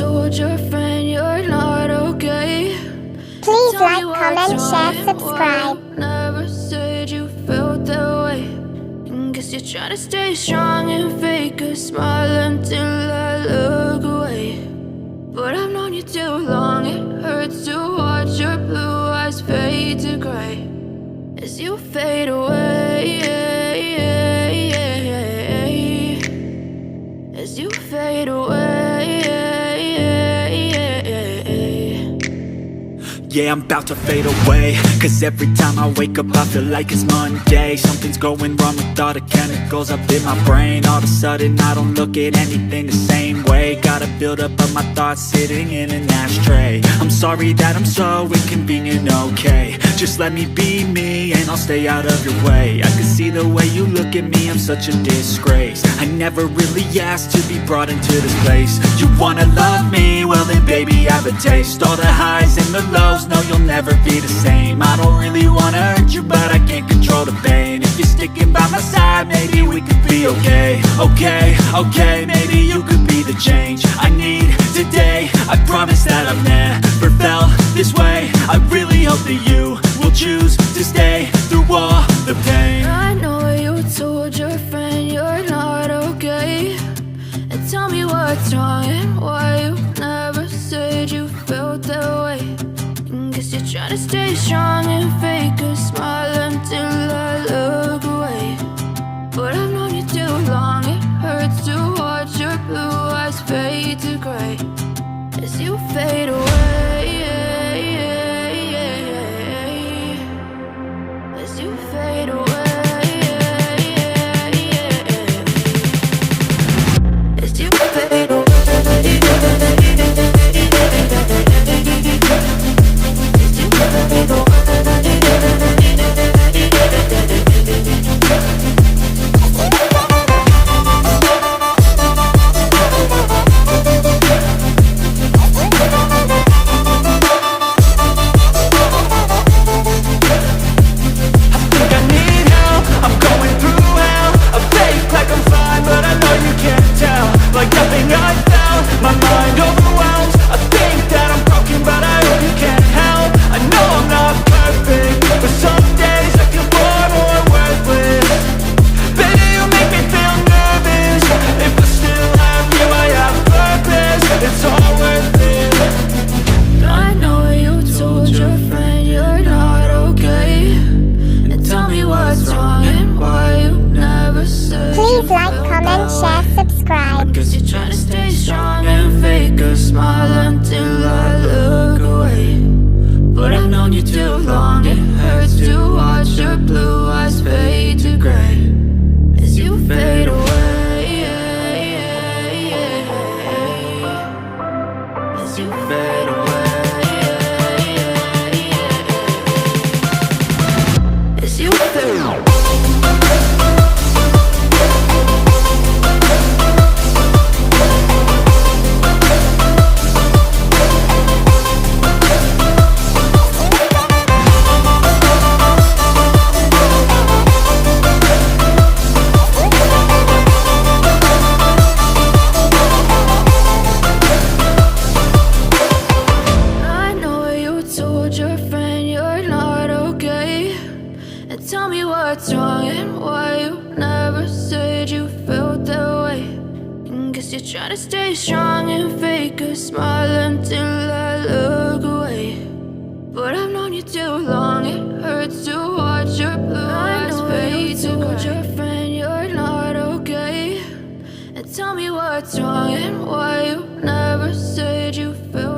told your friend you're not okay. Please Tell me like, what's comment, wrong share, and subscribe. why you never said you felt that way. Guess you're trying to stay strong and fake a smile until I look away. But I've known you too long, it hurts to watch your blue eyes fade to gray as you fade away, as you fade away. Yeah, I'm about to fade away, cause every time I wake up I feel like it's Monday. Something's going wrong with all the chemicals up in my brain. All of a sudden I don't look at anything the same way. Got a buildup of my thoughts sitting in an ashtray. I'm sorry that I'm so inconvenient, okay. Just let me be me and I'll stay out of your way. I can see the way you look at me, I'm such a disgrace. I never really asked to be brought into this place. You wanna love me? Well then baby I have a taste. All the highs and the lows, no you'll never be the same. I don't really wanna hurt you but I can't control the pain. If you're sticking by my side maybe we could be okay. Okay, maybe you could be the change I need today. I promise that I've never felt this way. I really hope that you will choose to stay through all the pain. I know you told your friend you're not okay. And tell me what's wrong and why you never said you felt that way. Guess you're trying to stay strong and fake a smile until I look away. But I've known you too long, it hurts to watch your blue eyes fade to gray as you fade away, as you fade away, as you fade away. Like, comment, share, subscribe. Cause you're trying to stay strong and fake a smile until I look away. But I've known you too long, it hurts to watch your blue eyes fade to gray as you fade away, as you fade away, as you fade away. Tell me what's wrong and why you never said you felt that way. Guess you're trying to stay strong and fake a smile until I look away. But I've known you too long, it hurts to watch your blue eyes fade to gray. Told your friend you're not okay. And tell me what's wrong and why you never said you felt